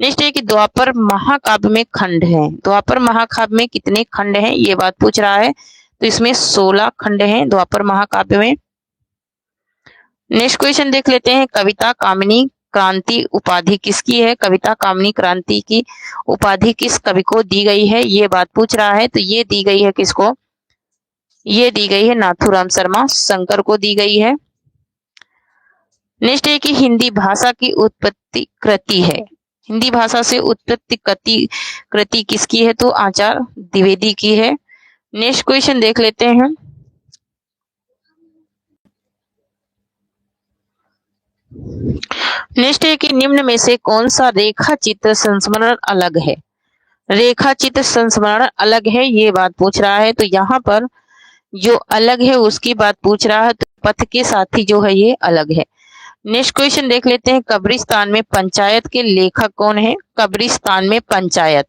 नेक्स्ट है कि द्वापर महाकाव्य में खंड है। द्वापर महाकाव्य में कितने खंड हैं, ये बात पूछ रहा है। तो इसमें 16 खंड हैं द्वापर महाकाव्य में। नेक्स्ट क्वेश्चन देख लेते हैं। कविता कामिनी क्रांति उपाधि किसकी है। कविता कामिनी क्रांति की उपाधि किस कवि को दी गई है, ये बात पूछ रहा है। तो ये दी गई है किसको, ये दी गई है नाथूराम शर्मा शंकर को दी गई है। नेक्स्ट है कि हिंदी भाषा की उत्पत्ति कृति है। हिंदी भाषा से उत्पत्ति कृति किसकी है, तो आचार्य द्विवेदी की है। नेक्स्ट क्वेश्चन देख लेते हैं। नेक्स्ट है कि निम्न में से कौन सा रेखा चित्र संस्मरण अलग है। रेखा चित्र संस्मरण अलग है, ये बात पूछ रहा है। तो यहाँ पर जो अलग है उसकी बात पूछ रहा है। तो पथ के साथी जो है ये अलग है। नेक्स्ट क्वेश्चन देख लेते हैं। कब्रिस्तान में पंचायत के लेखक कौन है। कब्रिस्तान में पंचायत,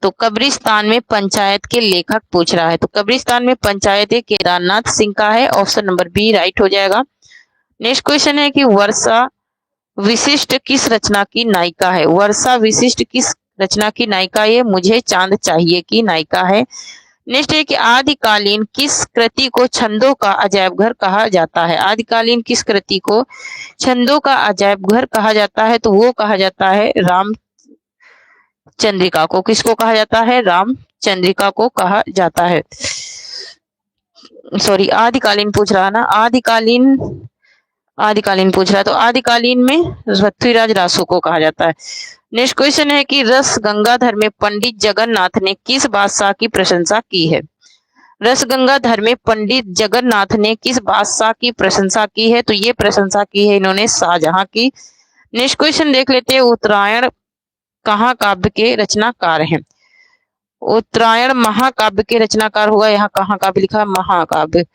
तो कब्रिस्तान में पंचायत के लेखक पूछ रहा है। तो कब्रिस्तान में पंचायत केदारनाथ सिंह का है। ऑप्शन नंबर बी राइट हो जाएगा। नेक्स्ट क्वेश्चन है कि वर्षा विशिष्ट किस रचना की नायिका है। वर्षा विशिष्ट किस रचना की नायिका, ये मुझे चांद चाहिए की नायिका है। नेक्स्ट है कि आदिकालीन किस कृति को छंदों का अजायब घर कहा जाता है। आदिकालीन किस कृति को छंदों का अजायब घर कहा जाता है, तो वो कहा जाता है राम चंद्रिका को। किसको कहा जाता है, राम चंद्रिका को कहा जाता है। सॉरी आदिकालीन पूछ रहा ना, आदिकालीन पूछ रहा है। तो आदिकालीन में पृथ्वीराज रासो को कहा जाता है। नेक्स्ट क्वेश्चन है कि रस गंगाधर में पंडित जगन्नाथ ने किस बादशाह की प्रशंसा की है। रस गंगाधर में पंडित जगन्नाथ ने किस बादशाह की प्रशंसा की है, तो ये प्रशंसा की है इन्होंने शाहजहां की। नेक्स्ट क्वेश्चन देख लेते हैं। उत्तरायण कहाँ काव्य के रचनाकार हैं। उत्तरायण महाकाव्य के रचनाकार होगा, यहाँ कहाँ काव्य लिखा है, महाकाव्य।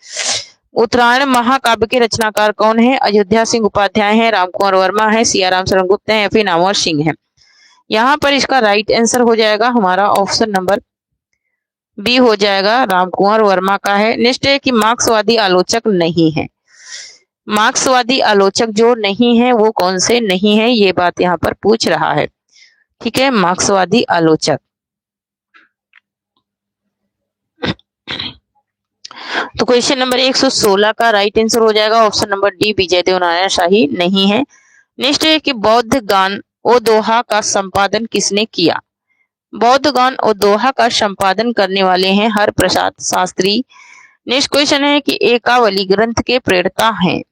उत्तरायण महाकाव्य के रचनाकार कौन है? अयोध्या सिंह उपाध्याय है, रामकुमार वर्मा है, सियाराम शरण गुप्त है या फिर नामवर सिंह है। यहाँ पर इसका राइट आंसर हो जाएगा हमारा ऑप्शन नंबर बी हो जाएगा, रामकुमार वर्मा का है। नेक्स्ट है कि मार्क्सवादी आलोचक नहीं है। मार्क्सवादी आलोचक जो नहीं है वो कौन से नहीं है, ये बात यहाँ पर पूछ रहा है। ठीक है, मार्क्सवादी आलोचक। तो क्वेश्चन नंबर 116 का राइट आंसर हो जाएगा ऑप्शन नंबर डी, विजय देव नारायण शाही नहीं है। नेक्स्ट है कि बौद्ध गान ओ दोहा का संपादन किसने किया? बौद्ध गान और दोहा का संपादन करने वाले हैं हर प्रसाद शास्त्री। नेक्स्ट क्वेश्चन है कि एकावली ग्रंथ के प्रेरणा हैं।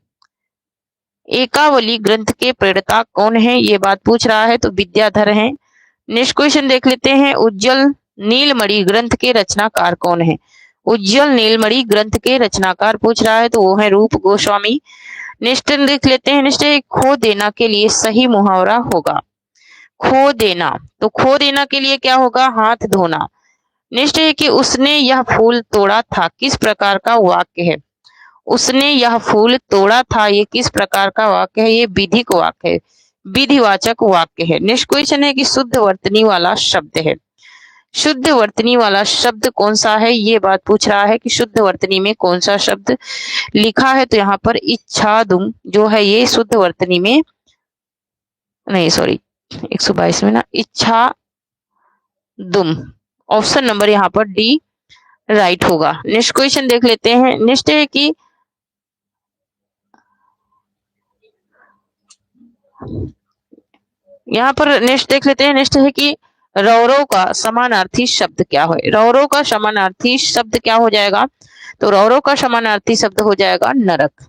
एकावली ग्रंथ के प्रेरणा कौन है, ये बात पूछ रहा है, तो विद्याधर हैं। नेक्स्ट क्वेश्चन देख लेते हैं, उज्जवल नीलमणि ग्रंथ के रचनाकार कौन है? उज्जवल नीलमणि ग्रंथ के रचनाकार पूछ रहा है, तो वो है रूप गोस्वामी। नेक्स्ट देख लेते हैं, नेक्स्ट खो देना के लिए सही मुहावरा होगा। खो देना, तो खो देना के लिए क्या होगा? हाथ धोना। नेक्स्ट है कि उसने यह फूल तोड़ा था, किस प्रकार का वाक्य है? उसने यह फूल तोड़ा था, ये किस प्रकार का वाक्य है? ये विधिक वाक्य है, विधिवाचक वाक्य है। नेक्स्ट क्वेश्चन है कि शुद्ध वर्तनी वाला शब्द है। शुद्ध वर्तनी वाला शब्द कौन सा है, ये बात पूछ रहा है कि शुद्ध वर्तनी में कौन सा शब्द लिखा है, तो यहाँ पर इच्छा दुम जो है ये शुद्ध वर्तनी में नहीं, सॉरी 122 में ना, इच्छा दुम, ऑप्शन नंबर यहाँ पर डी राइट होगा। नेक्स्ट क्वेश्चन देख लेते हैं, नेक्स्ट है कि यहाँ पर नेक्स्ट देख लेते हैं, नेक्स्ट है कि रौरव का समानार्थी शब्द क्या है? रौरव का समानार्थी शब्द क्या हो जाएगा? तो रौरव का समानार्थी शब्द हो जाएगा नरक।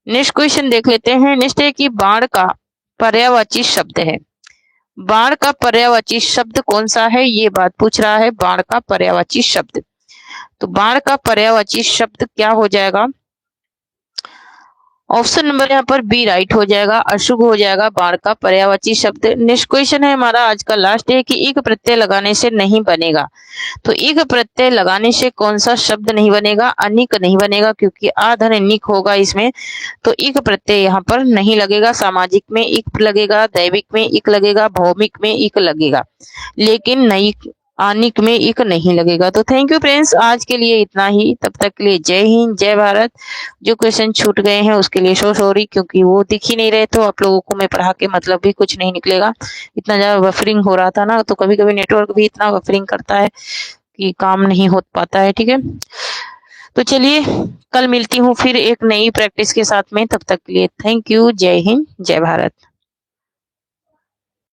नेक्स्ट क्वेश्चन देख लेते हैं, नेक्स्ट है कि बाण का पर्यायवाची शब्द है। बाण का पर्यायवाची शब्द कौन सा है, ये बात पूछ रहा है, बाण का पर्यायवाची शब्द। तो बाण का पर्यायवाची शब्द क्या हो जाएगा? ऑप्शन नंबर यहाँ पर बी राइट हो जाएगा, अशुभ हो जाएगा बाण का पर्यायवाची शब्द। नेक्स्ट क्वेश्चन है हमारा आज का लास्ट है कि इक प्रत्यय लगाने से नहीं बनेगा। तो इक प्रत्यय लगाने से कौन सा शब्द नहीं बनेगा? अनिक नहीं बनेगा, क्योंकि आधन निक होगा इसमें, तो इक प्रत्यय यहाँ पर नहीं लगेगा। सामाजिक में इक लगेगा, दैविक में इक लगेगा, भौमिक में इक लगेगा, लेकिन नई आनिक में इक नहीं लगेगा। तो थैंक यू फ्रेंड्स, आज के लिए इतना ही। तब तक के लिए जय हिंद, जय भारत। जो क्वेश्चन छूट गए हैं उसके लिए सो सॉरी, क्योंकि वो दिख ही नहीं रहे, तो आप लोगों को मैं पढ़ा के मतलब भी कुछ नहीं निकलेगा। इतना ज्यादा बफरिंग हो रहा था ना, तो कभी कभी नेटवर्क भी इतना बफरिंग करता है कि काम नहीं हो पाता है। ठीक है, तो चलिए कल मिलती हूँ फिर एक नई प्रैक्टिस के साथ में। तब तक के लिए थैंक यू, जय हिंद, जय भारत।